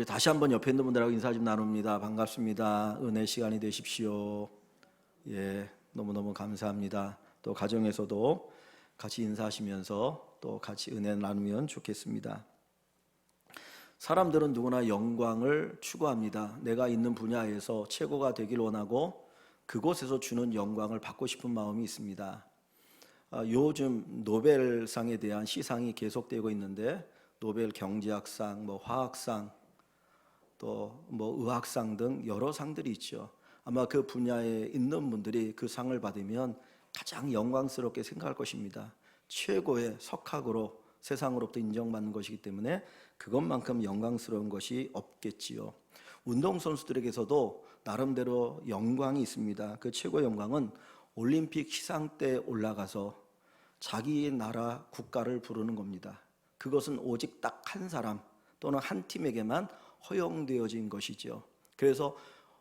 다시 한번 옆에 있는 분들하고 인사 좀 나눕니다. 반갑습니다. 은혜 시간이 되십시오. 너무너무 감사합니다. 또 가정에서도 같이 인사하시면서 또 같이 은혜 나누면 좋겠습니다. 사람들은 누구나 영광을 추구합니다. 내가 있는 분야에서 최고가 되길 원하고 그곳에서 주는 영광을 받고 싶은 마음이 있습니다. 요즘 노벨상에 대한 시상이 계속되고 있는데 노벨 경제학상, 화학상, 또 의학상 등 여러 상들이 있죠. 아마 그 분야에 있는 분들이 그 상을 받으면 가장 영광스럽게 생각할 것입니다. 최고의 석학으로 세상으로부터 인정받는 것이기 때문에 그것만큼 영광스러운 것이 없겠지요. 운동선수들에게서도 나름대로 영광이 있습니다. 그 최고의 영광은 올림픽 시상 때 올라가서 자기 나라 국가를 부르는 겁니다. 그것은 오직 딱 한 사람 또는 한 팀에게만 허용되어진 것이죠. 그래서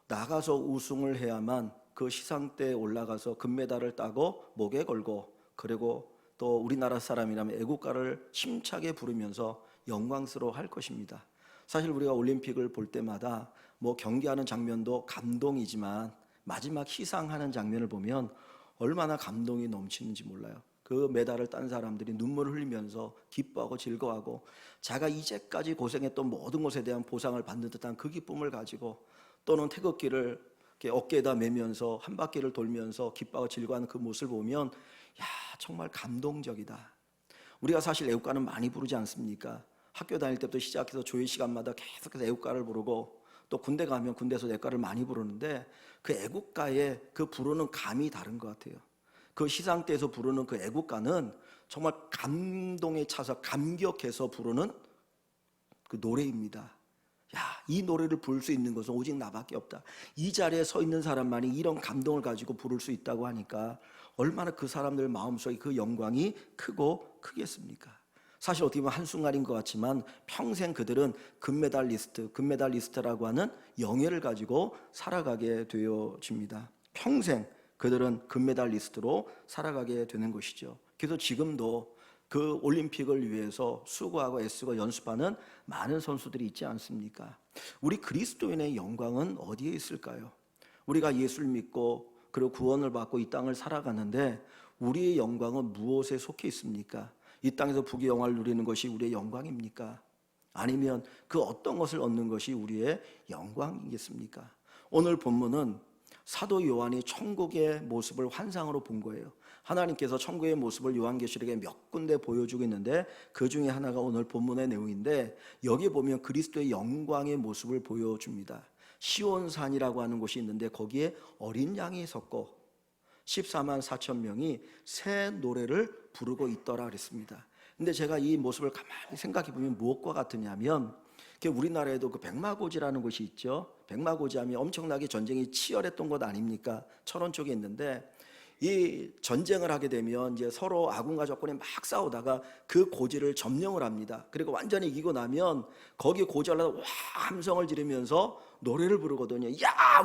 나가서 우승을 해야만 그 시상 때 올라가서 금메달을 따고 목에 걸고, 그리고 또 우리나라 사람이라면 애국가를 힘차게 부르면서 영광스러워할 것입니다. 사실 우리가 올림픽을 볼 때마다 경기하는 장면도 감동이지만 마지막 시상하는 장면을 보면 얼마나 감동이 넘치는지 몰라요. 그 메달을 딴 사람들이 눈물을 흘리면서 기뻐하고 즐거워하고 자가 이제까지 고생했던 모든 것에 대한 보상을 받는 듯한 그 기쁨을 가지고, 또는 태극기를 이렇게 어깨에다 매면서 한 바퀴를 돌면서 기뻐하고 즐거워하는 그 모습을 보면 정말 감동적이다. 우리가 사실 애국가는 많이 부르지 않습니까? 학교 다닐 때부터 시작해서 조회 시간마다 계속해서 애국가를 부르고, 또 군대 가면 군대에서 애국가를 많이 부르는데 그 애국가의 그 부르는 감이 다른 것 같아요. 그 시상 때에서 부르는 그 애국가는 정말 감동에 차서 감격해서 부르는 그 노래입니다. 이 노래를 부를 수 있는 것은 오직 나밖에 없다. 이 자리에 서 있는 사람만이 이런 감동을 가지고 부를 수 있다고 하니까 얼마나 그 사람들 마음속에 그 영광이 크고 크겠습니까? 사실 어떻게 보면 한순간인 것 같지만 평생 그들은 금메달리스트라고 하는 영예를 가지고 살아가게 되어집니다. 평생 그들은 금메달리스트로 살아가게 되는 것이죠. 그래서 지금도 그 올림픽을 위해서 수고하고 애쓰고 연습하는 많은 선수들이 있지 않습니까? 우리 그리스도인의 영광은 어디에 있을까요? 우리가 예수를 믿고 그리고 구원을 받고 이 땅을 살아가는데 우리의 영광은 무엇에 속해 있습니까? 이 땅에서 부귀 영화를 누리는 것이 우리의 영광입니까? 아니면 그 어떤 것을 얻는 것이 우리의 영광이겠습니까? 오늘 본문은 사도 요한이 천국의 모습을 환상으로 본 거예요. 하나님께서 천국의 모습을 요한계시록에 몇 군데 보여주고 있는데 그 중에 하나가 오늘 본문의 내용인데, 여기 보면 그리스도의 영광의 모습을 보여줍니다. 시온산이라고 하는 곳이 있는데 거기에 어린 양이 섰고 14만 4천 명이 새 노래를 부르고 있더라 그랬습니다. 근데 제가 이 모습을 가만히 생각해 보면 무엇과 같으냐면, 우리나라에도 그 백마고지라는 곳이 있죠. 백마고지 하면 엄청나게 전쟁이 치열했던 곳 아닙니까? 철원 쪽에 있는데 이 전쟁을 하게 되면 이제 서로 아군과 적군이 막 싸우다가 그 고지를 점령을 합니다. 그리고 완전히 이기고 나면 거기 고지하려고 함성을 지르면서 노래를 부르거든요.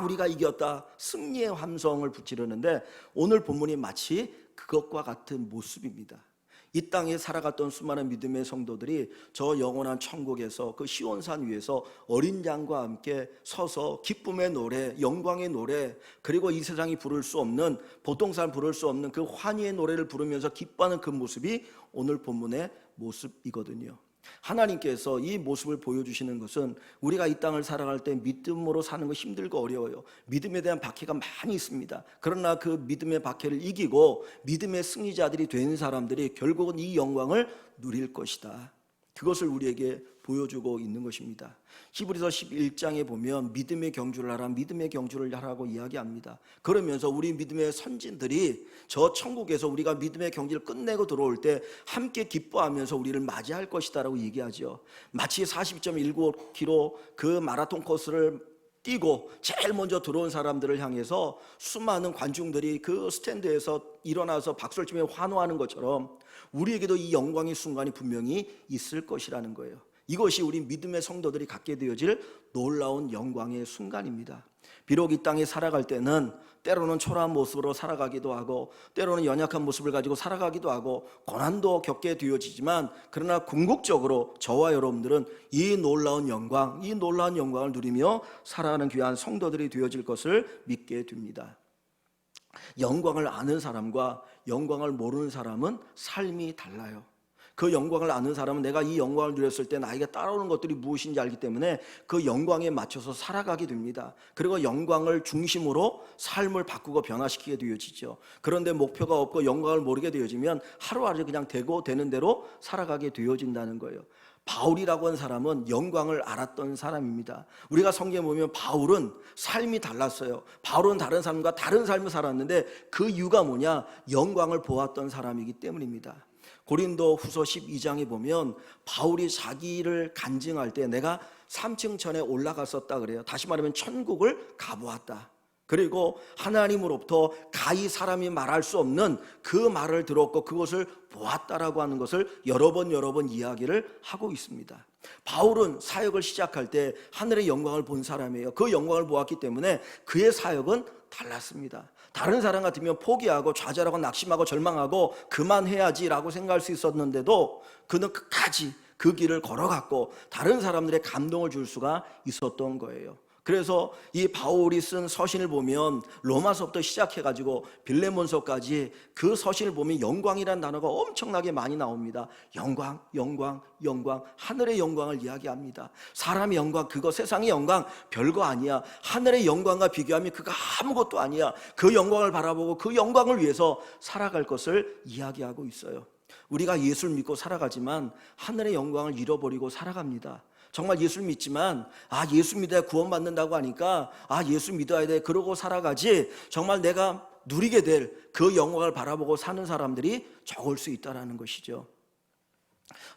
우리가 이겼다, 승리의 함성을 지르는데 오늘 본문이 마치 그것과 같은 모습입니다. 이 땅에 살아갔던 수많은 믿음의 성도들이 저 영원한 천국에서 그 시온산 위에서 어린 양과 함께 서서 기쁨의 노래, 영광의 노래, 그리고 이 세상이 부를 수 없는, 보통 사람 부를 수 없는 그 환희의 노래를 부르면서 기뻐하는 그 모습이 오늘 본문의 모습이거든요. 하나님께서 이 모습을 보여주시는 것은 우리가 이 땅을 살아갈 때 믿음으로 사는 거 힘들고 어려워요. 믿음에 대한 박해가 많이 있습니다. 그러나 그 믿음의 박해를 이기고 믿음의 승리자들이 된 사람들이 결국은 이 영광을 누릴 것이다. 그것을 우리에게 보여주고 있는 것입니다. 히브리서 11장에 보면 믿음의 경주를 하라, 믿음의 경주를 하라고 이야기합니다. 그러면서 우리 믿음의 선진들이 저 천국에서 우리가 믿음의 경주를 끝내고 들어올 때 함께 기뻐하면서 우리를 맞이할 것이다 라고 얘기하죠. 마치 42.19km 그 마라톤 코스를 뛰고 제일 먼저 들어온 사람들을 향해서 수많은 관중들이 그 스탠드에서 일어나서 박수를 치며 환호하는 것처럼 우리에게도 이 영광의 순간이 분명히 있을 것이라는 거예요. 이것이 우리 믿음의 성도들이 갖게 되어질 놀라운 영광의 순간입니다. 비록 이 땅에 살아갈 때는 때로는 초라한 모습으로 살아가기도 하고 때로는 연약한 모습을 가지고 살아가기도 하고 고난도 겪게 되어지지만, 그러나 궁극적으로 저와 여러분들은 이 놀라운 영광을 누리며 살아가는 귀한 성도들이 되어질 것을 믿게 됩니다. 영광을 아는 사람과 영광을 모르는 사람은 삶이 달라요. 그 영광을 아는 사람은 내가 이 영광을 누렸을 때 나에게 따라오는 것들이 무엇인지 알기 때문에 그 영광에 맞춰서 살아가게 됩니다. 그리고 영광을 중심으로 삶을 바꾸고 변화시키게 되어지죠. 그런데 목표가 없고 영광을 모르게 되어지면 하루하루 그냥 되는 대로 살아가게 되어진다는 거예요. 바울이라고 하는 사람은 영광을 알았던 사람입니다. 우리가 성경에 보면 바울은 삶이 달랐어요. 바울은 다른 사람과 다른 삶을 살았는데 그 이유가 뭐냐? 영광을 보았던 사람이기 때문입니다. 고린도 후서 12장에 보면 바울이 자기를 간증할 때 내가 3층 천에 올라갔었다 그래요. 다시 말하면 천국을 가보았다. 그리고 하나님으로부터 가히 사람이 말할 수 없는 그 말을 들었고 그것을 보았다라고 하는 것을 여러 번 이야기를 하고 있습니다. 바울은 사역을 시작할 때 하늘의 영광을 본 사람이에요. 그 영광을 보았기 때문에 그의 사역은 달랐습니다. 다른 사람 같으면 포기하고 좌절하고 낙심하고 절망하고 그만해야지라고 생각할 수 있었는데도 그는 끝까지 그 길을 걸어갔고 다른 사람들의 감동을 줄 수가 있었던 거예요. 그래서 이 바울이 쓴 서신을 보면 로마서부터 시작해가지고 빌레몬서까지 그 서신을 보면 영광이라는 단어가 엄청나게 많이 나옵니다. 영광, 하늘의 영광을 이야기합니다. 사람의 영광, 그거 세상의 영광 별거 아니야. 하늘의 영광과 비교하면 그거 아무것도 아니야. 그 영광을 바라보고 그 영광을 위해서 살아갈 것을 이야기하고 있어요. 우리가 예수를 믿고 살아가지만 하늘의 영광을 잃어버리고 살아갑니다. 정말 예수를 믿지만 예수 믿어야 구원받는다고 하니까 예수 믿어야 돼 그러고 살아가지, 정말 내가 누리게 될 그 영광을 바라보고 사는 사람들이 적을 수 있다는 것이죠.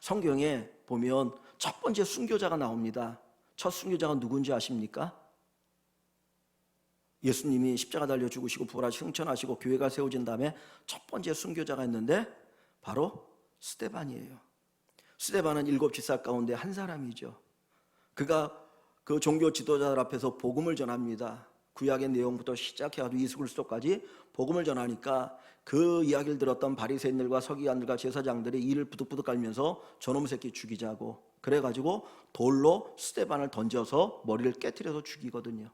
성경에 보면 첫 번째 순교자가 나옵니다. 첫 순교자가 누군지 아십니까? 예수님이 십자가 달려 죽으시고 부활하시고 승천하시고 교회가 세워진 다음에 첫 번째 순교자가 있는데 바로 스데반이에요. 스데반은 7 지사 가운데 한 사람이죠. 그가 그 종교 지도자들 앞에서 복음을 전합니다. 구약의 내용부터 시작해가지고 예수 그리스도까지 복음을 전하니까 그 이야기를 들었던 바리새인들과 서기관들과 제사장들이 이를 부득부득 깔면서 저놈 새끼 죽이자고 그래가지고 돌로 스데반을 던져서 머리를 깨트려서 죽이거든요.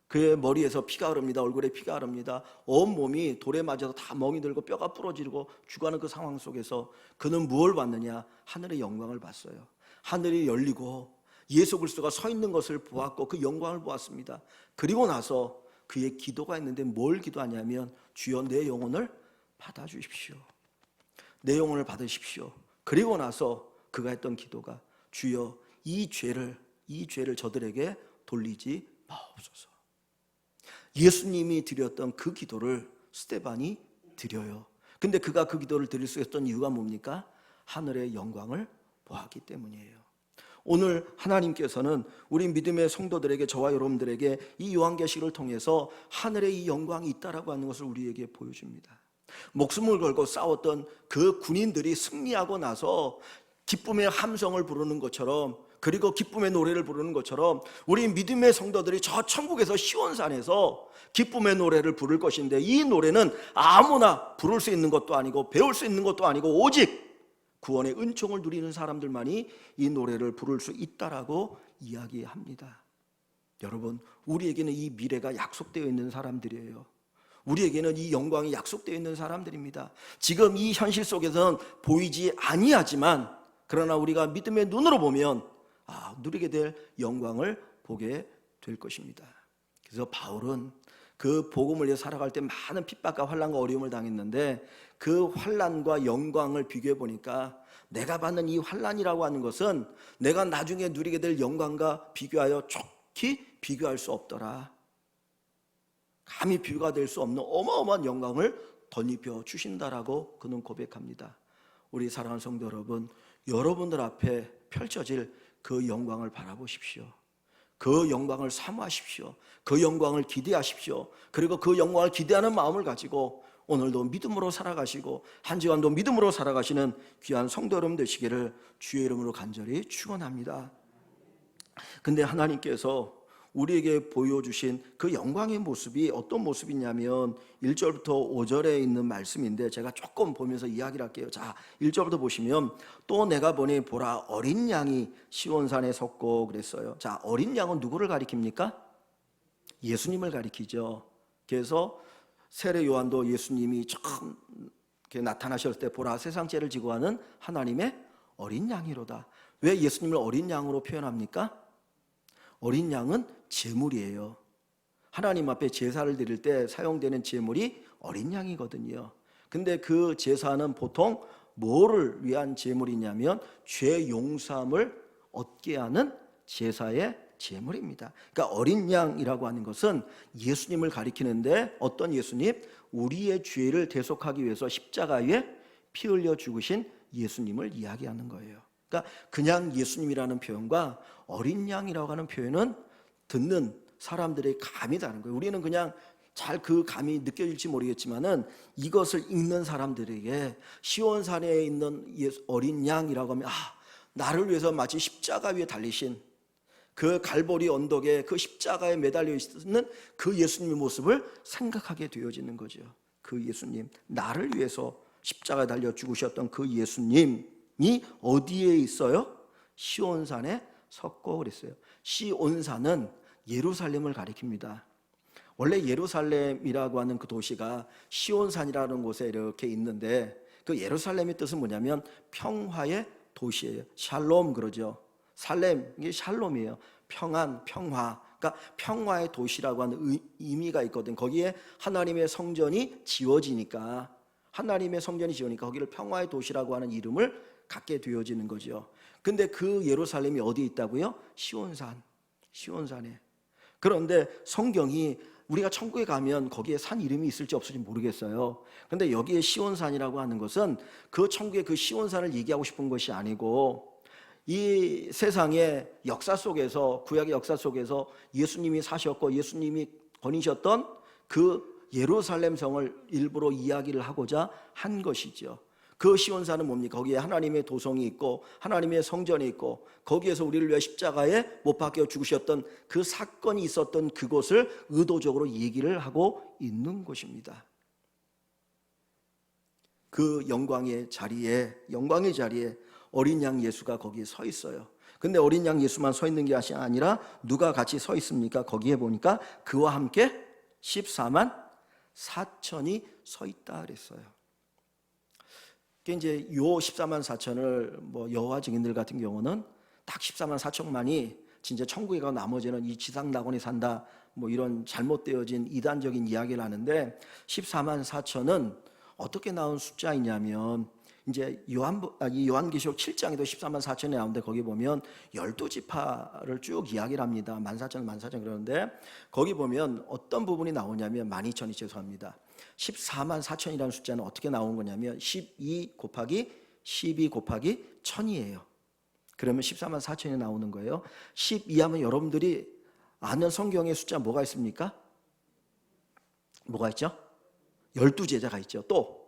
그의 머리에서 피가 흐릅니다. 얼굴에 피가 흐릅니다. 온몸이 돌에 맞아서 다 멍이 들고 뼈가 부러지고 죽어가는 그 상황 속에서 그는 무엇을 봤느냐? 하늘의 영광을 봤어요. 하늘이 열리고 예수 그리스도가 서 있는 것을 보았고 그 영광을 보았습니다. 그리고 나서 그의 기도가 있는데 뭘 기도하냐면 주여 내 영혼을 받아주십시오. 내 영혼을 받으십시오. 그리고 나서 그가 했던 기도가 주여 이 죄를 저들에게 돌리지 마옵소서. 예수님이 드렸던 그 기도를 스데반이 드려요. 근데 그가 그 기도를 드릴 수 있었던 이유가 뭡니까? 하늘의 영광을 보았기 때문이에요. 오늘 하나님께서는 우리 믿음의 성도들에게, 저와 여러분들에게 이 요한계시를 통해서 하늘의 이 영광이 있다라고 하는 것을 우리에게 보여줍니다. 목숨을 걸고 싸웠던 그 군인들이 승리하고 나서 기쁨의 함성을 부르는 것처럼, 그리고 기쁨의 노래를 부르는 것처럼 우리 믿음의 성도들이 저 천국에서 시온산에서 기쁨의 노래를 부를 것인데, 이 노래는 아무나 부를 수 있는 것도 아니고 배울 수 있는 것도 아니고 오직 구원의 은총을 누리는 사람들만이 이 노래를 부를 수 있다라고 이야기합니다. 여러분, 우리에게는 이 미래가 약속되어 있는 사람들이에요. 우리에게는 이 영광이 약속되어 있는 사람들입니다. 지금 이 현실 속에서는 보이지 아니하지만, 그러나 우리가 믿음의 눈으로 보면 누리게 될 영광을 보게 될 것입니다. 그래서 바울은 그 복음을 위해 살아갈 때 많은 핍박과 환난과 어려움을 당했는데 그 환난과 영광을 비교해 보니까 내가 받는 이 환난이라고 하는 것은 내가 나중에 누리게 될 영광과 비교하여 좋게 비교할 수 없더라. 감히 비교가 될 수 없는 어마어마한 영광을 덧입혀 주신다라고 그는 고백합니다. 우리 사랑하는 성도 여러분, 여러분들 앞에 펼쳐질 그 영광을 바라보십시오. 그 영광을 사모하십시오. 그 영광을 기대하십시오. 그리고 그 영광을 기대하는 마음을 가지고 오늘도 믿음으로 살아가시고 한 주간도 믿음으로 살아가시는 귀한 성도 여러분 되시기를 주의 이름으로 간절히 축원합니다. 근데 하나님께서 우리에게 보여주신 그 영광의 모습이 어떤 모습이냐면 1절부터 5절에 있는 말씀인데 제가 조금 보면서 이야기를 할게요. 자, 1절부터 보시면 또 내가 보니 보라 어린 양이 시온산에 섰고 그랬어요. 자, 어린 양은 누구를 가리킵니까? 예수님을 가리키죠. 그래서 세례 요한도 예수님이 처음 나타나셨을 때 보라 세상 죄를 지고 하는 하나님의 어린 양이로다. 왜 예수님을 어린 양으로 표현합니까? 어린 양은 제물이에요. 하나님 앞에 제사를 드릴 때 사용되는 제물이 어린 양이거든요. 근데 그 제사는 보통 뭐를 위한 제물이냐면 죄 용서함을 얻게 하는 제사의 제물입니다. 그러니까 어린 양이라고 하는 것은 예수님을 가리키는데 어떤 예수님? 우리의 죄를 대속하기 위해서 십자가에 피 흘려 죽으신 예수님을 이야기하는 거예요. 그러니까 그냥 예수님이라는 표현과 어린 양이라고 하는 표현은 듣는 사람들의 감이 다른 거예요. 우리는 그냥 잘 그 감이 느껴질지 모르겠지만은 이것을 읽는 사람들에게 시온산에 있는 어린 양이라고 하면 나를 위해서 마치 십자가 위에 달리신 그 갈보리 언덕에 그 십자가에 매달려 있는 그 예수님의 모습을 생각하게 되어지는 거죠. 그 예수님, 나를 위해서 십자가에 달려 죽으셨던 그 예수님이 어디에 있어요? 시온산에 섰고 그랬어요. 시온산은 예루살렘을 가리킵니다. 원래 예루살렘이라고 하는 그 도시가 시온산이라는 곳에 이렇게 있는데 그 예루살렘의 뜻은 뭐냐면 평화의 도시예요. 샬롬 그러죠. 살렘, 이게 샬롬이에요. 평안, 평화. 그러니까 평화의 도시라고 하는 의미가 있거든. 거기에 하나님의 성전이 지어지니까 거기를 평화의 도시라고 하는 이름을 갖게 되어지는 거죠. 근데 그 예루살렘이 어디에 있다고요? 시온산에. 그런데 성경이 우리가 천국에 가면 거기에 산 이름이 있을지 없을지 모르겠어요. 근데 여기에 시온산이라고 하는 것은 그 천국의 그 시온산을 얘기하고 싶은 것이 아니고 이 세상의 역사 속에서 구약의 역사 속에서 예수님이 사셨고 예수님이 거니셨던 그 예루살렘 성을 일부러 이야기를 하고자 한 것이죠. 그 시온산은 뭡니까? 거기에 하나님의 도성이 있고 하나님의 성전이 있고 거기에서 우리를 위해 십자가에 못 박혀 죽으셨던 그 사건이 있었던 그곳을 의도적으로 얘기를 하고 있는 곳입니다. 그 영광의 자리에 어린 양 예수가 거기에 서 있어요. 근데 어린 양 예수만 서 있는 게 아니라 누가 같이 서 있습니까? 거기에 보니까 그와 함께 14만 4천이 서 있다 그랬어요. 이제 요 14만 4천을 뭐 여호와 증인들 같은 경우는 딱 14만 4천만이 진짜 천국에 가고 나머지는 이 지상 낙원에 산다 뭐 이런 잘못되어진 이단적인 이야기를 하는데 14만 4천은 어떻게 나온 숫자이냐면 이제 요한계시록 7장에도 14만 4천이 나오는데 거기 보면 12지파를 쭉 이야기를 합니다. 14,000 그러는데 거기 보면 어떤 부분이 나오냐면 12,000이 죄송합니다. 14만 4천이라는 숫자는 어떻게 나온 거냐면 12 곱하기 1000이에요. 그러면 14만 4천이 나오는 거예요. 12하면 여러분들이 아는 성경의 숫자 뭐가 있습니까? 뭐가 있죠? 12제자가 있죠. 또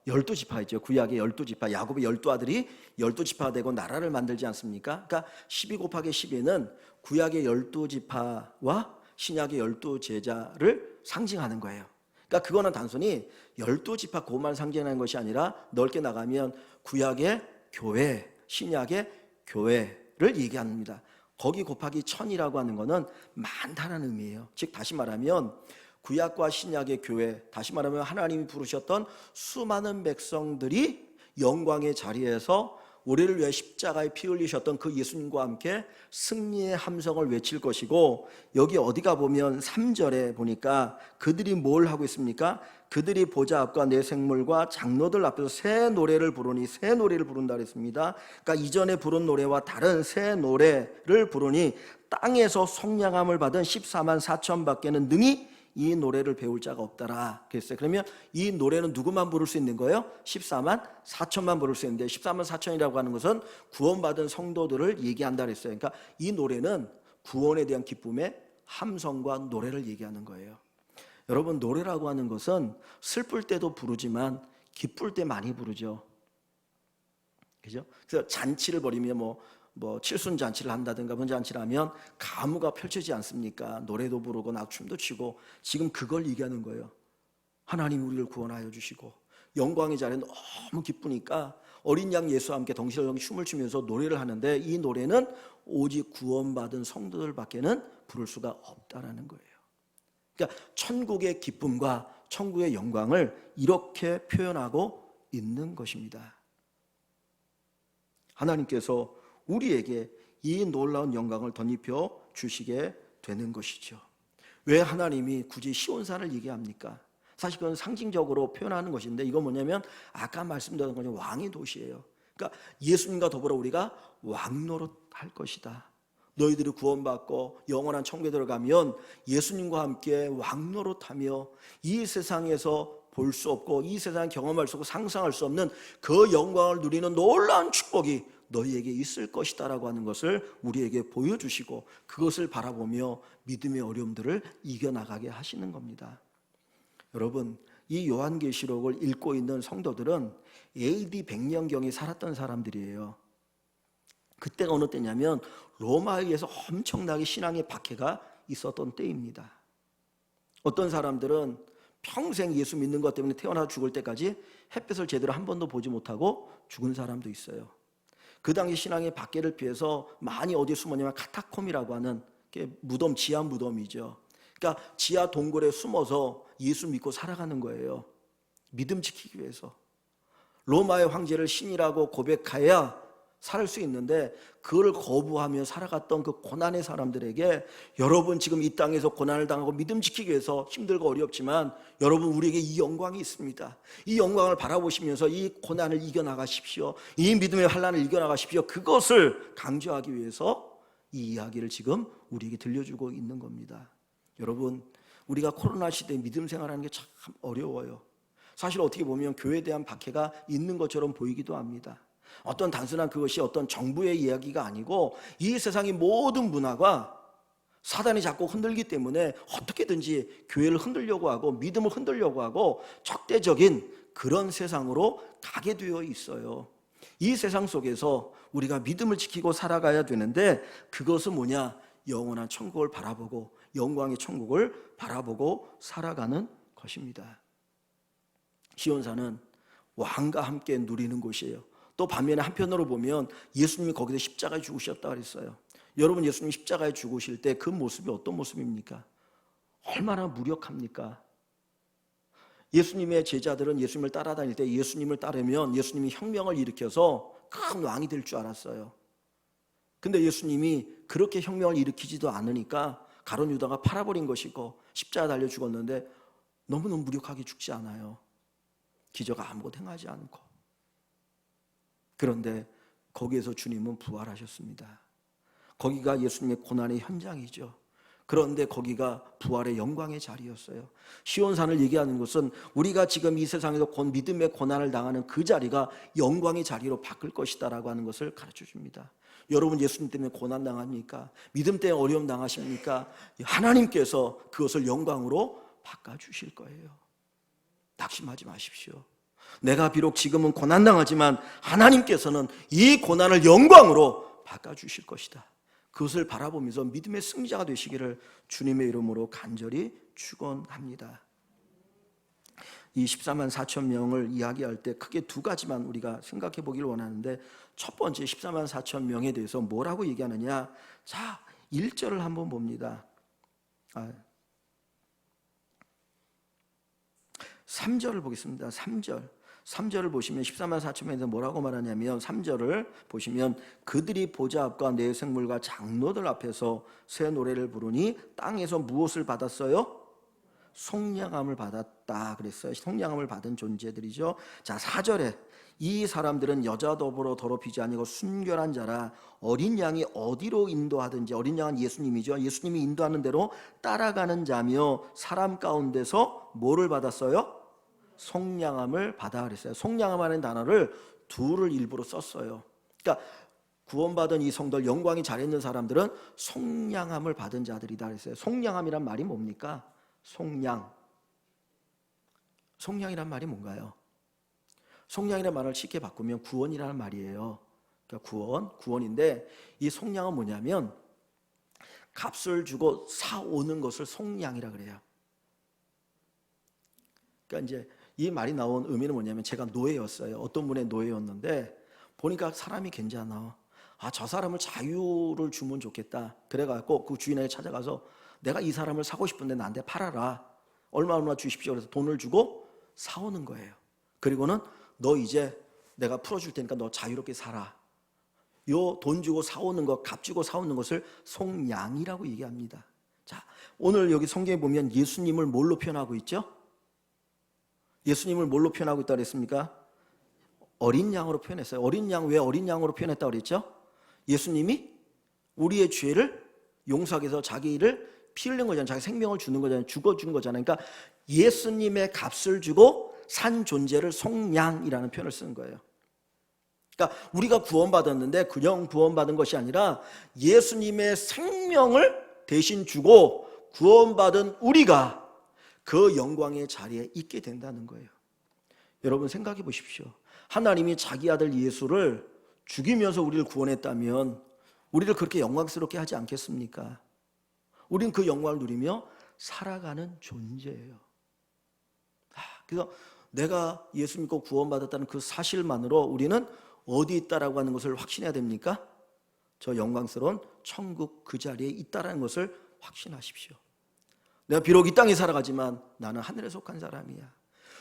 12지파 있죠. 구약의 12지파, 야곱의 12아들이 12지파가 되고 나라를 만들지 않습니까? 그러니까 12 곱하기 12는 구약의 12지파와 신약의 12제자를 상징하는 거예요. 그러니까 그거는 단순히 12지파 그것만 상징하는 것이 아니라 넓게 나가면 구약의 교회, 신약의 교회를 얘기합니다. 거기 곱하기 1000이라고 하는 것은 많다는 의미예요. 즉 다시 말하면 구약과 신약의 교회, 다시 말하면 하나님이 부르셨던 수많은 백성들이 영광의 자리에서 우리를 위해 십자가에 피 흘리셨던 그 예수님과 함께 승리의 함성을 외칠 것이고, 여기 어디가 보면 3절에 보니까 그들이 뭘 하고 있습니까? 그들이 보좌 앞과 내 생물과 장로들 앞에서 새 노래를 부르니, 새 노래를 부른다 그랬습니다. 그러니까 이전에 부른 노래와 다른 새 노래를 부르니 땅에서 속량함을 받은 14만 4천 밖에는 능히 이 노래를 배울 자가 없더라 그랬어요. 그러면 이 노래는 누구만 부를 수 있는 거예요? 14만 4천만 부를 수 있는데, 14만 4천이라고 하는 것은 구원받은 성도들을 얘기한다 그랬어요. 그러니까 이 노래는 구원에 대한 기쁨의 함성과 노래를 얘기하는 거예요. 여러분, 노래라고 하는 것은 슬플 때도 부르지만 기쁠 때 많이 부르죠. 그죠? 그래서 잔치를 벌이면 칠순 잔치를 한다든가 뭔 잔치를 하면 가무가 펼쳐지지 않습니까? 노래도 부르고 낙춤도 추고. 지금 그걸 얘기하는 거예요. 하나님 우리를 구원하여 주시고 영광의 자리에 너무 기쁘니까 어린 양 예수와 함께 덩실덩실 춤을 추면서 노래를 하는데, 이 노래는 오직 구원받은 성도들밖에는 부를 수가 없다라는 거예요. 그러니까 천국의 기쁨과 천국의 영광을 이렇게 표현하고 있는 것입니다. 하나님께서 우리에게 이 놀라운 영광을 덧입혀 주시게 되는 것이죠. 왜 하나님이 굳이 시온산을 얘기합니까? 사실 그건 상징적으로 표현하는 것인데, 이건 뭐냐면 아까 말씀드린 것처럼 왕의 도시예요. 그러니까 예수님과 더불어 우리가 왕노릇할 것이다. 너희들이 구원받고 영원한 천국에 들어가면 예수님과 함께 왕노릇하며 이 세상에서 볼 수 없고 이 세상 경험할 수 없고 상상할 수 없는 그 영광을 누리는 놀라운 축복이 너희에게 있을 것이다 라고 하는 것을 우리에게 보여주시고, 그것을 바라보며 믿음의 어려움들을 이겨나가게 하시는 겁니다. 여러분, 이 요한계시록을 읽고 있는 성도들은 AD 100년경에 살았던 사람들이에요. 그때가 어느 때냐면 로마에 의해서 엄청나게 신앙의 박해가 있었던 때입니다. 어떤 사람들은 평생 예수 믿는 것 때문에 태어나 죽을 때까지 햇볕을 제대로 한 번도 보지 못하고 죽은 사람도 있어요. 그 당시 신앙의 박해를 피해서 많이 어디에 숨었냐면 카타콤이라고 하는 무덤, 지하 무덤이죠. 그러니까 지하 동굴에 숨어서 예수 믿고 살아가는 거예요. 믿음 지키기 위해서. 로마의 황제를 신이라고 고백해야 살 수 있는데, 그걸 거부하며 살아갔던 그 고난의 사람들에게, 여러분 지금 이 땅에서 고난을 당하고 믿음 지키기 위해서 힘들고 어렵지만 여러분, 우리에게 이 영광이 있습니다. 이 영광을 바라보시면서 이 고난을 이겨나가십시오. 이 믿음의 환난을 이겨나가십시오. 그것을 강조하기 위해서 이 이야기를 지금 우리에게 들려주고 있는 겁니다. 여러분, 우리가 코로나 시대에 믿음 생활하는 게 참 어려워요. 사실 어떻게 보면 교회에 대한 박해가 있는 것처럼 보이기도 합니다. 어떤 단순한 그것이 어떤 정부의 이야기가 아니고, 이 세상의 모든 문화가 사단이 자꾸 흔들기 때문에 어떻게든지 교회를 흔들려고 하고 믿음을 흔들려고 하고 적대적인 그런 세상으로 가게 되어 있어요. 이 세상 속에서 우리가 믿음을 지키고 살아가야 되는데, 그것은 뭐냐? 영원한 천국을 바라보고 영광의 천국을 바라보고 살아가는 것입니다. 시온산은 왕과 함께 누리는 곳이에요. 또 반면에 한편으로 보면 예수님이 거기서 십자가에 죽으셨다 그랬어요. 여러분, 예수님이 십자가에 죽으실 때 그 모습이 어떤 모습입니까? 얼마나 무력합니까? 예수님의 제자들은 예수님을 따라다닐 때 예수님을 따르면 예수님이 혁명을 일으켜서 큰 왕이 될 줄 알았어요. 근데 예수님이 그렇게 혁명을 일으키지도 않으니까 가룟 유다가 팔아버린 것이고 십자가 달려 죽었는데, 너무너무 무력하게 죽지 않아요. 기적 아무것도 행하지 않고. 그런데 거기에서 주님은 부활하셨습니다. 거기가 예수님의 고난의 현장이죠. 그런데 거기가 부활의 영광의 자리였어요. 시온산을 얘기하는 것은 우리가 지금 이 세상에서 믿음의 고난을 당하는 그 자리가 영광의 자리로 바뀔 것이다 라고 하는 것을 가르쳐 줍니다. 여러분, 예수님 때문에 고난 당합니까? 믿음 때문에 어려움 당하십니까? 하나님께서 그것을 영광으로 바꿔주실 거예요. 낙심하지 마십시오. 내가 비록 지금은 고난당하지만 하나님께서는 이 고난을 영광으로 바꿔주실 것이다. 그것을 바라보면서 믿음의 승리자가 되시기를 주님의 이름으로 간절히 축원합니다. 이 14만 4천 명을 이야기할 때 크게 두 가지만 우리가 생각해 보기를 원하는데, 첫 번째 14만 4천 명에 대해서 뭐라고 얘기하느냐. 자, 1절을 한번 봅니다. 3절을 보겠습니다. 3절을 보시면 14만 4천 명에서 뭐라고 말하냐면, 3절을 보시면 그들이 보좌 앞과 내생물과 장로들 앞에서 새 노래를 부르니 땅에서 무엇을 받았어요? 속량함을 받았다 그랬어요. 속량함을 받은 존재들이죠. 자, 4절에 이 사람들은 여자 더불어 더럽히지 아니고 순결한 자라 어린 양이 어디로 인도하든지, 어린 양은 예수님이죠. 예수님이 인도하는 대로 따라가는 자며 사람 가운데서 뭐를 받았어요? 속량함을 받아 그랬어요. 속량함하는 단어를 둘을 일부러 썼어요. 그러니까 구원받은 이 성도들, 영광이 잘했는 사람들은 속량함을 받은 자들이다 그랬어요. 속량함이란 말이 뭡니까? 속량, 속량이란 말이 뭔가요? 속량이라는 말을 쉽게 바꾸면 구원이라는 말이에요. 그러니까 구원인데 이 속량은 뭐냐면 값을 주고 사오는 것을 속량이라 그래요. 그러니까 이제 이 말이 나온 의미는 뭐냐면 제가 노예였어요. 어떤 분의 노예였는데 보니까 사람이 괜찮아. 저 사람을 자유를 주면 좋겠다. 그래갖고 그 주인에게 찾아가서 내가 이 사람을 사고 싶은데 나한테 팔아라. 얼마 주십시오. 그래서 돈을 주고 사오는 거예요. 그리고는 너 이제 내가 풀어줄 테니까 너 자유롭게 살아. 요 돈 주고 사오는 것, 값 주고 사오는 것을 속량이라고 얘기합니다. 자, 오늘 여기 성경에 보면 예수님을 뭘로 표현하고 있죠? 예수님을 뭘로 표현하고 있다고 그랬습니까? 어린 양으로 표현했어요. 어린 양, 왜 어린 양으로 표현했다고 그랬죠? 예수님이 우리의 죄를 용서하기 위해서 자기를 피 흘린 거잖아요. 자기 생명을 주는 거잖아요. 죽어준 거잖아요. 그러니까 예수님의 값을 주고 산 존재를 속량이라는 표현을 쓰는 거예요. 그러니까 우리가 구원받았는데 그냥 구원받은 것이 아니라 예수님의 생명을 대신 주고 구원받은 우리가 그 영광의 자리에 있게 된다는 거예요. 여러분 생각해 보십시오. 하나님이 자기 아들 예수를 죽이면서 우리를 구원했다면 우리를 그렇게 영광스럽게 하지 않겠습니까? 우린 그 영광을 누리며 살아가는 존재예요. 그래서 내가 예수 믿고 구원받았다는 그 사실만으로 우리는 어디 있다라고 하는 것을 확신해야 됩니까? 저 영광스러운 천국 그 자리에 있다라는 것을 확신하십시오. 내가 비록 이 땅에 살아가지만 나는 하늘에 속한 사람이야.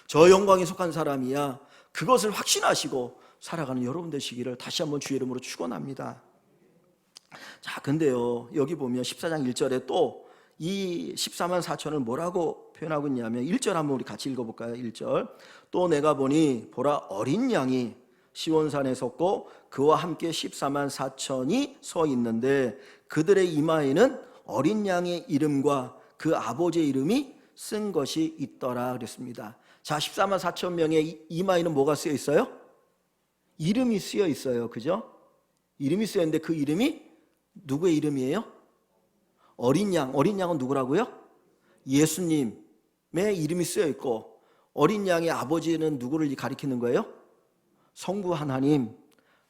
저 영광에 속한 사람이야. 그것을 확신하시고 살아가는 여러분 되시기를 다시 한번 주의 이름으로 축원합니다. 자, 근데요 여기 보면 14장 1절에 또 이 14만 4천을 뭐라고 표현하고 있냐면 1절 한번 우리 같이 읽어볼까요? 1절 또 내가 보니 보라 어린 양이 시온산에 섰고 그와 함께 14만 4천이 서 있는데 그들의 이마에는 어린 양의 이름과 그 아버지의 이름이 쓴 것이 있더라 그랬습니다. 자, 14만 4천 명의 이마에는 뭐가 쓰여 있어요? 이름이 쓰여 있어요. 그죠? 이름이 쓰여 있는데 그 이름이 누구의 이름이에요? 어린 양. 어린 양은 누구라고요? 예수님의 이름이 쓰여 있고 어린 양의 아버지는 누구를 가리키는 거예요? 성부 하나님.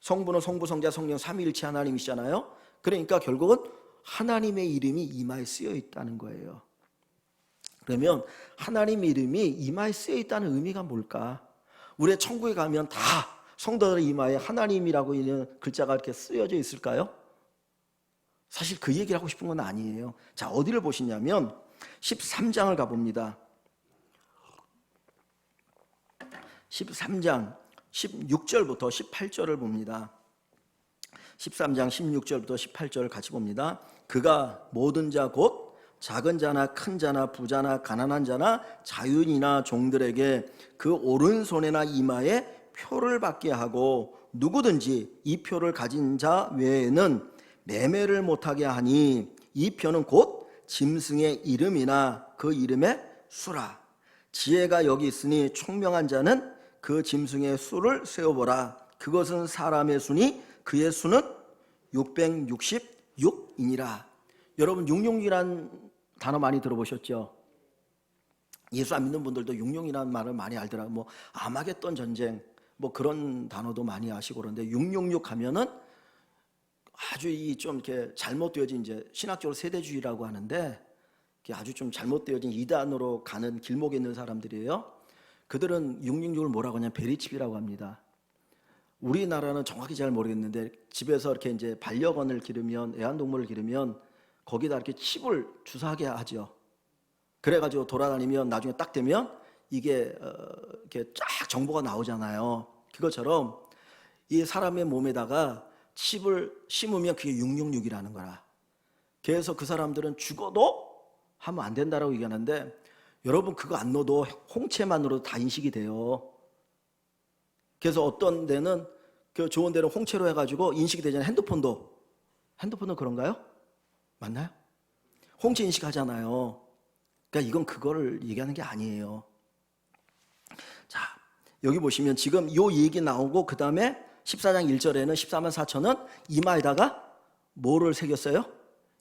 성부는 성부, 성자, 성령 삼위일체 하나님이시잖아요. 그러니까 결국은 하나님의 이름이 이마에 쓰여 있다는 거예요. 그러면 하나님의 이름이 이마에 쓰여 있다는 의미가 뭘까? 우리 천국에 가면 다 성도들의 이마에 하나님이라고 있는 글자가 이렇게 쓰여져 있을까요? 사실 그 얘기를 하고 싶은 건 아니에요. 자, 어디를 보시냐면 13장을 가봅니다. 13장 16절부터 18절을 봅니다. 13장 16절부터 18절을 같이 봅니다. 그가 모든 자 곧 작은 자나 큰 자나 부자나 가난한 자나 자유인이나 종들에게 그 오른손에나 이마에 표를 받게 하고 누구든지 이 표를 가진 자 외에는 매매를 못하게 하니 이 표는 곧 짐승의 이름이나 그 이름의 수라. 지혜가 여기 있으니 총명한 자는 그 짐승의 수를 세어보라. 그것은 사람의 수니 그의 수는 666이니라. 여러분 666이란 단어 많이 들어보셨죠? 예수 안 믿는 분들도 666이라는 말을 많이 알더라고요. 뭐 아마겟돈 전쟁 뭐 그런 단어도 많이 아시고 그런데 666 하면은 아주 좀 이렇게 잘못되어진 이제 신학적으로 세대주의라고 하는데 아주 좀 잘못되어진 이단으로 가는 길목에 있는 사람들이에요. 그들은 666을 뭐라고 하냐면 베리칩이라고 합니다. 우리나라는 정확히 잘 모르겠는데 집에서 이렇게 이제 반려견을 기르면 애완동물을 기르면 거기다 이렇게 칩을 주사하게 하죠. 그래가지고 돌아다니면 나중에 딱 되면 이게 이렇게 쫙 정보가 나오잖아요. 그것처럼 이 사람의 몸에다가 칩을 심으면 그게 666이라는 거라. 그래서 그 사람들은 죽어도 하면 안 된다라고 얘기하는데 여러분 그거 안 넣어도 홍채만으로도 다 인식이 돼요. 그래서 어떤 데는 그 좋은 데는 홍채로 해가지고 인식이 되잖아요. 핸드폰도 그런가요? 맞나요? 홍채 인식하잖아요. 그러니까 이건 그거를 얘기하는 게 아니에요. 자, 여기 보시면 지금 요 얘기 나오고 그 다음에 14장 1절에는 14만 4천은 이마에다가 뭐를 새겼어요?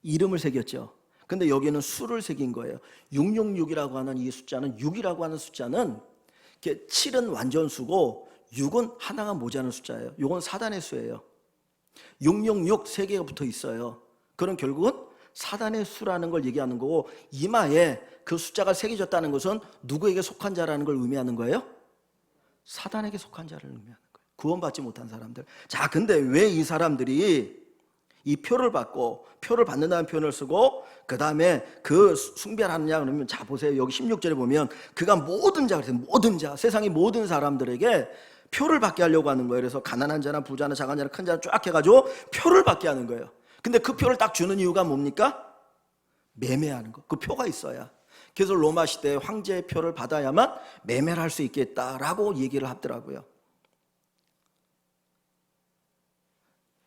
이름을 새겼죠. 근데 여기는 수를 새긴 거예요. 666이라고 하는 이 숫자는 6이라고 하는 숫자는 7은 완전수고 6은 하나가 모자라는 숫자예요. 이건 사단의 수예요. 666 세 개가 붙어 있어요. 그럼 결국은 사단의 수라는 걸 얘기하는 거고, 이마에 그 숫자가 새겨졌다는 것은 누구에게 속한 자라는 걸 의미하는 거예요? 사단에게 속한 자를 의미하는 거예요. 구원받지 못한 사람들. 자, 근데 왜 이 사람들이 이 표를 받고, 표를 받는다는 표현을 쓰고 그 다음에 그 숭배하느냐 그러면, 자 보세요, 여기 16절에 보면 그가 모든 자, 그래서 모든 자, 세상의 모든 사람들에게 표를 받게 하려고 하는 거예요. 그래서 가난한 자나 부자나 작은 자나 큰 자나 쫙 해가지고 표를 받게 하는 거예요. 근데 그 표를 딱 주는 이유가 뭡니까? 매매하는 거. 그 표가 있어야. 그래서 로마 시대에 황제의 표를 받아야만 매매를 할 수 있겠다라고 얘기를 하더라고요.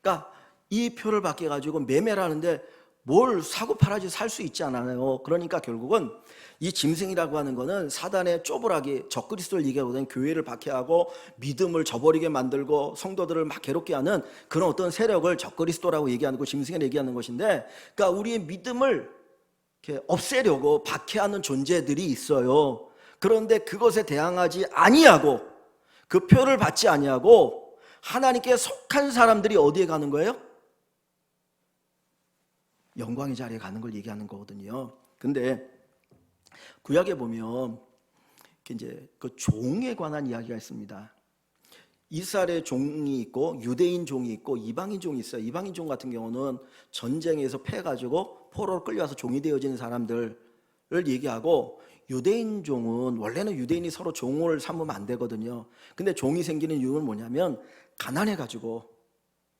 그러니까 이 표를 받게 가지고 매매를 하는데 뭘 사고 팔아지 살 수 있지 않아요. 그러니까 결국은 이 짐승이라고 하는 거는 사단의 쪼부라기, 적그리스도를 얘기하거든요. 교회를 박해하고 믿음을 저버리게 만들고 성도들을 막 괴롭게 하는 그런 어떤 세력을 적그리스도라고 얘기하는 거, 짐승이라고 얘기하는 것인데, 그러니까 우리의 믿음을 이렇게 없애려고 박해하는 존재들이 있어요. 그런데 그것에 대항하지 아니하고, 그 표를 받지 아니하고 하나님께 속한 사람들이 어디에 가는 거예요? 영광의 자리에 가는 걸 얘기하는 거거든요. 근데 구약에 보면 이제 그 종에 관한 이야기가 있습니다. 이스라엘의 종이 있고 유대인 종이 있고 이방인 종이 있어요. 이방인 종 같은 경우는 전쟁에서 패가지고 포로로 끌려와서 종이 되어지는 사람들을 얘기하고, 유대인 종은 원래는 유대인이 서로 종을 삼으면 안 되거든요. 근데 종이 생기는 이유는 뭐냐면, 가난해가지고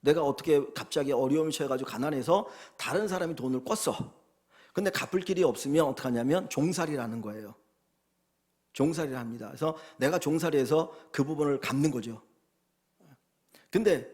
내가 어떻게 갑자기 어려움이 처해가지고 가난해서 다른 사람이 돈을 꿨어. 근데 갚을 길이 없으면 어떻게 하냐면 종살이라는 거예요. 종살이를 합니다. 그래서 내가 종살이해서 그 부분을 갚는 거죠. 근데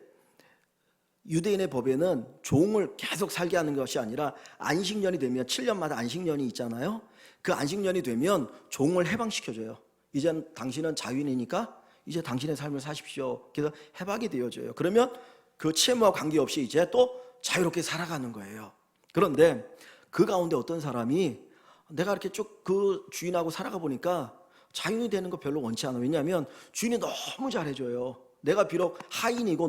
유대인의 법에는 종을 계속 살게 하는 것이 아니라 안식년이 되면 7년마다 안식년이 있잖아요. 그 안식년이 되면 종을 해방시켜줘요. 이제 당신은 자유인이니까 이제 당신의 삶을 사십시오. 그래서 해방이 되어져요. 그러면 그 채무와 관계없이 이제 또 자유롭게 살아가는 거예요. 그런데 그 가운데 어떤 사람이, 내가 이렇게 쭉 그 주인하고 살아가 보니까 자유인이 되는 거 별로 원치 않아. 왜냐하면 주인이 너무 잘해줘요. 내가 비록 하인이고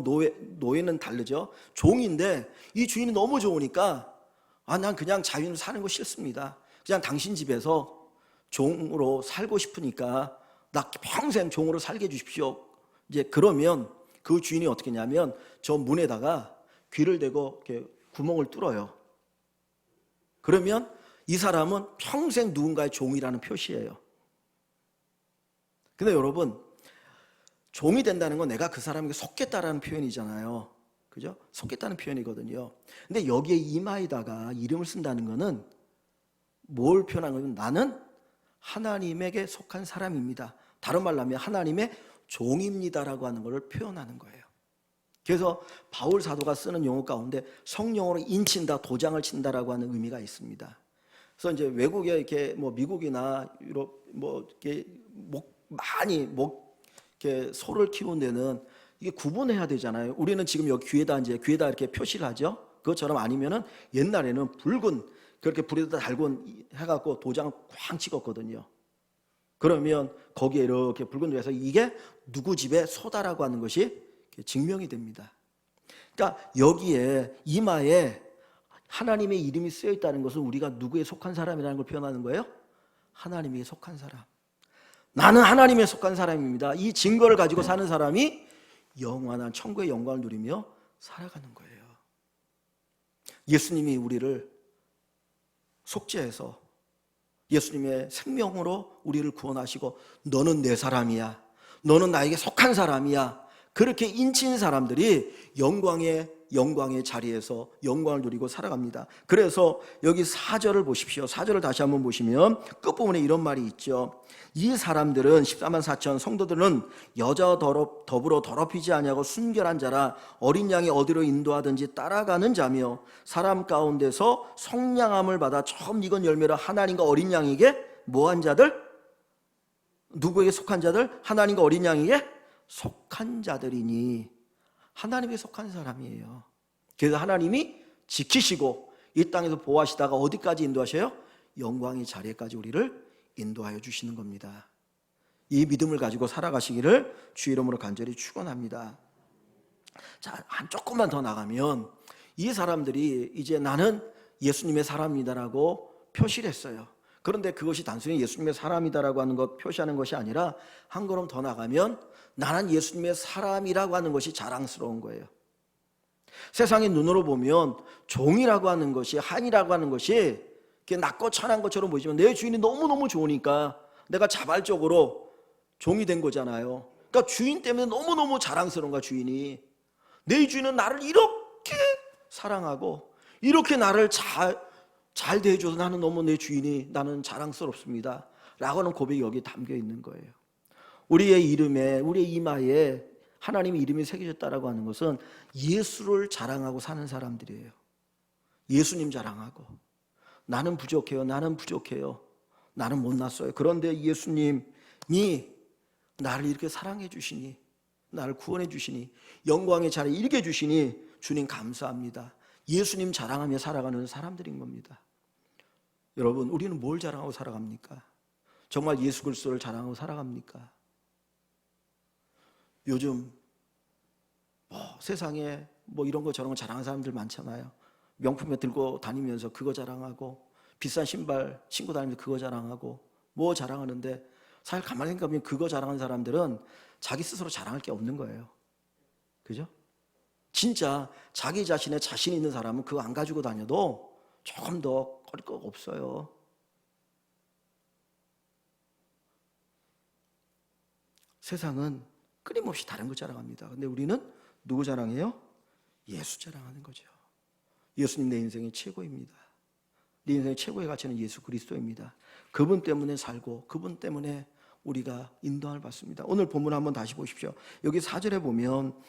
노예는 다르죠. 종인데 이 주인이 너무 좋으니까, 난 그냥 자유인으로 사는 거 싫습니다. 그냥 당신 집에서 종으로 살고 싶으니까 나 평생 종으로 살게 해주십시오. 이제 그러면 그 주인이 어떻게 하냐면 저 문에다가 귀를 대고 이렇게 구멍을 뚫어요. 그러면 이 사람은 평생 누군가의 종이라는 표시예요. 근데 여러분, 종이 된다는 건 내가 그 사람에게 속겠다라는 표현이잖아요. 그죠? 속겠다는 표현이거든요. 근데 여기에 이마에다가 이름을 쓴다는 거는 뭘 표현하는 거냐면, 나는 하나님에게 속한 사람입니다. 다른 말로 하면 하나님의 종입니다라고 하는 것을 표현하는 거예요. 그래서 바울 사도가 쓰는 용어 가운데 성령으로 인친다, 도장을 친다라고 하는 의미가 있습니다. 그래서 이제 외국에 이렇게 뭐 미국이나 유럽 뭐 이렇게 많이 이렇게 소를 키우는 데는 이게 구분해야 되잖아요. 우리는 지금 여기 귀에다 이렇게 표시를 하죠. 그것처럼 아니면은 옛날에는 붉은, 그렇게 불에다 달고 해갖고 도장을 쾅 찍었거든요. 그러면 거기에 이렇게 붉은 데서 이게 누구 집의 소다라고 하는 것이 증명이 됩니다. 그러니까 여기에 이마에 하나님의 이름이 쓰여 있다는 것은 우리가 누구에 속한 사람이라는 걸 표현하는 거예요. 하나님에게 속한 사람. 나는 하나님에 속한 사람입니다. 이 증거를 가지고 사는 사람이 영원한 천국의 영광을 누리며 살아가는 거예요. 예수님이 우리를 속죄해서 예수님의 생명으로 우리를 구원하시고, 너는 내 사람이야, 너는 나에게 속한 사람이야, 그렇게 인친 사람들이 영광의 자리에서 영광을 누리고 살아갑니다. 그래서 여기 4절을 보십시오. 4절을 다시 한번 보시면 끝부분에 이런 말이 있죠. 이 사람들은 14만 4천 성도들은 여자와 더불어 더럽히지 아니하고 순결한 자라, 어린 양이 어디로 인도하든지 따라가는 자며, 사람 가운데서 성량함을 받아 처음 익은 열매로 하나님과 어린 양에게 뭐한 자들? 누구에게 속한 자들? 하나님과 어린 양에게 속한 자들이니, 하나님께 속한 사람이에요. 그래서 하나님이 지키시고 이 땅에서 보호하시다가 어디까지 인도하셔요? 영광의 자리에까지 우리를 인도하여 주시는 겁니다. 이 믿음을 가지고 살아가시기를 주 이름으로 간절히 축원합니다. 자, 한 조금만 더 나가면 이 사람들이 이제 나는 예수님의 사람이다라고 표시를 했어요. 그런데 그것이 단순히 예수님의 사람이다라고 하는 것 표시하는 것이 아니라 한 걸음 더 나가면 나는 예수님의 사람이라고 하는 것이 자랑스러운 거예요. 세상의 눈으로 보면 종이라고 하는 것이, 한이라고 하는 것이 낮고 천한 것처럼 보이지만 내 주인이 너무너무 좋으니까 내가 자발적으로 종이 된 거잖아요. 그러니까 주인 때문에 너무너무 자랑스러운 거야. 주인이 내 주인은 나를 이렇게 사랑하고 이렇게 나를 잘 대해줘서 나는 너무 내 주인이 나는 자랑스럽습니다 라고 하는 고백이 여기 담겨 있는 거예요. 우리의 이름에, 우리의 이마에 하나님의 이름이 새겨졌다라고 하는 것은 예수를 자랑하고 사는 사람들이에요. 예수님 자랑하고 나는 부족해요, 나는 부족해요, 나는 못났어요. 그런데 예수님이 나를 이렇게 사랑해 주시니, 나를 구원해 주시니, 영광의 자리에 이르게 주시니 주님 감사합니다. 예수님 자랑하며 살아가는 사람들인 겁니다. 여러분, 우리는 뭘 자랑하고 살아갑니까? 정말 예수 그리스도를 자랑하고 살아갑니까? 요즘 세상에 이런 거 저런 거 자랑하는 사람들 많잖아요. 명품에 들고 다니면서 그거 자랑하고 비싼 신발 신고 다니면서 그거 자랑하고 뭐 자랑하는데, 사실 가만히 생각하면 그거 자랑하는 사람들은 자기 스스로 자랑할 게 없는 거예요. 그죠? 진짜 자기 자신의 자신 있는 사람은 그거 안 가지고 다녀도 조금 더 꺼릴 거 없어요. 세상은 끊임없이 다른 거 자랑합니다. 근데 우리는 누구 자랑해요? 예수 자랑하는 거죠. 예수님 내 인생의 최고입니다. 내 인생의 최고의 가치는 예수 그리스도입니다. 그분 때문에 살고 그분 때문에 우리가 인도함을 받습니다. 오늘 본문 한번 다시 보십시오. 여기 4절에 보면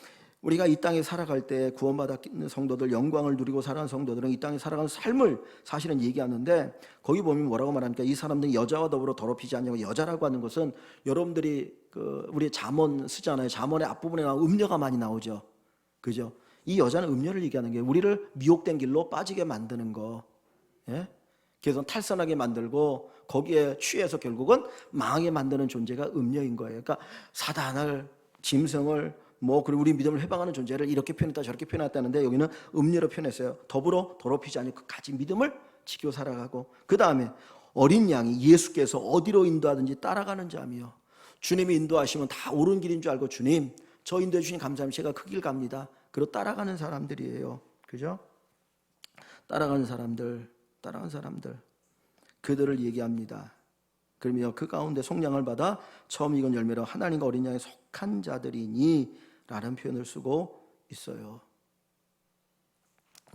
우리가 이 땅에 살아갈 때 구원받았는 성도들, 영광을 누리고 살아가는 성도들은 이 땅에 살아가는 삶을 사실은 얘기하는데, 거기 보면 뭐라고 말합니까? 이 사람들이 여자와 더불어 더럽히지 않냐고. 여자라고 하는 것은 여러분들이 우리 잠언 쓰잖아요. 잠언의 앞부분에 나오는 음녀가 많이 나오죠. 그죠? 이 여자는 음녀를 얘기하는 게 우리를 미혹된 길로 빠지게 만드는 거. 예? 그래서 탈선하게 만들고 거기에 취해서 결국은 망하게 만드는 존재가 음녀인 거예요. 그러니까 사단을, 짐승을 그리고 우리 믿음을 해방하는 존재를 이렇게 표현했다 저렇게 표현했다는데 여기는 음료로 표현했어요. 더불어 더럽히지 않고 끝까지 믿음을 지키고 살아가고, 그 다음에 어린 양이 예수께서 어디로 인도하든지 따라가는 자며, 주님이 인도하시면 다 옳은 길인 줄 알고 주님 저 인도해 주신 감사합니다, 제가 그 길 갑니다, 그리고 따라가는 사람들이에요. 그죠? 따라가는 사람들 그들을 얘기합니다. 그러며 그 가운데 속량을 받아 처음 익은 열매로 하나님과 어린 양에 속한 자들이니 라는 표현을 쓰고 있어요.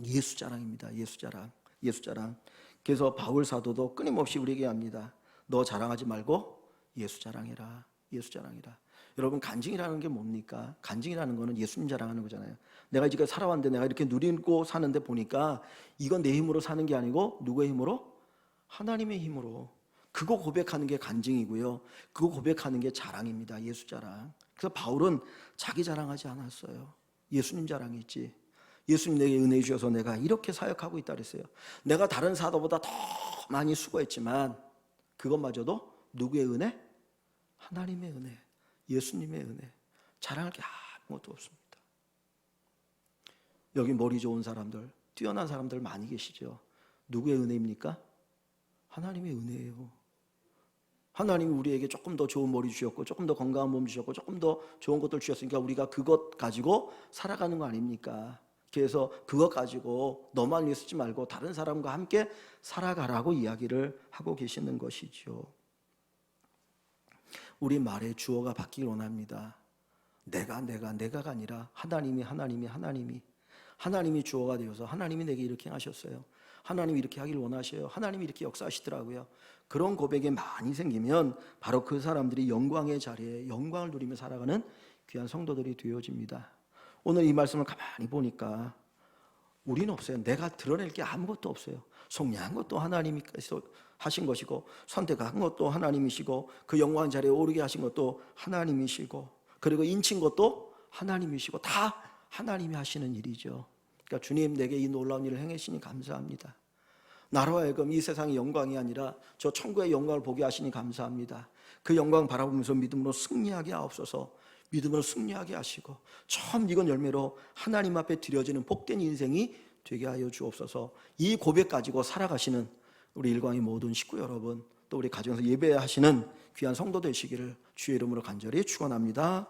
예수 자랑입니다. 예수 자랑. 그래서 바울 사도도 끊임없이 우리에게 합니다. 너 자랑하지 말고 예수 자랑해라. 여러분, 간증이라는 게 뭡니까? 간증이라는 거는 예수님 자랑하는 거잖아요. 내가 지금 살아왔는데 내가 이렇게 누리고 사는데 보니까 이건 내 힘으로 사는 게 아니고 누구의 힘으로? 하나님의 힘으로. 그거 고백하는 게 간증이고요. 그거 고백하는 게 자랑입니다. 예수 자랑. 그래서 바울은 자기 자랑하지 않았어요. 예수님 자랑했지. 예수님 내게 은혜 주셔서 내가 이렇게 사역하고 있다 그랬어요. 내가 다른 사도보다 더 많이 수고했지만 그것마저도 누구의 은혜? 하나님의 은혜, 예수님의 은혜. 자랑할 게 아무것도 없습니다. 여기 머리 좋은 사람들, 뛰어난 사람들 많이 계시죠. 누구의 은혜입니까? 하나님의 은혜예요. 하나님이 우리에게 조금 더 좋은 머리 주셨고 조금 더 건강한 몸 주셨고 조금 더 좋은 것들 주셨으니까 우리가 그것 가지고 살아가는 거 아닙니까? 그래서 그것 가지고 너만 위해 쓰지 말고 다른 사람과 함께 살아가라고 이야기를 하고 계시는 것이죠. 우리 말의 주어가 바뀌길 원합니다. 내가가 아니라 하나님이 주어가 되어서 하나님이 내게 이렇게 하셨어요. 하나님이 이렇게 하길 원하셔요. 하나님이 이렇게 역사하시더라고요. 그런 고백이 많이 생기면 바로 그 사람들이 영광의 자리에 영광을 누리며 살아가는 귀한 성도들이 되어집니다. 오늘 이 말씀을 가만히 보니까 우리는 없어요. 내가 드러낼 게 아무것도 없어요. 속량한 것도 하나님이 하신 것이고 선택한 것도 하나님이시고 그 영광 자리에 오르게 하신 것도 하나님이시고 그리고 인친 것도 하나님이시고 다 하나님이 하시는 일이죠. 그러니까 주님 내게 이 놀라운 일을 행하시니 감사합니다. 나로 하여금 이 세상의 영광이 아니라 저 천국의 영광을 보게 하시니 감사합니다. 그 영광 바라보면서 믿음으로 승리하게 하옵소서. 믿음으로 승리하게 하시고 처음 익은 열매로 하나님 앞에 드려지는 복된 인생이 되게 하여 주옵소서. 이 고백 가지고 살아가시는 우리 일광의 모든 식구 여러분, 또 우리 가정에서 예배하시는 귀한 성도 되시기를 주의 이름으로 간절히 축원합니다.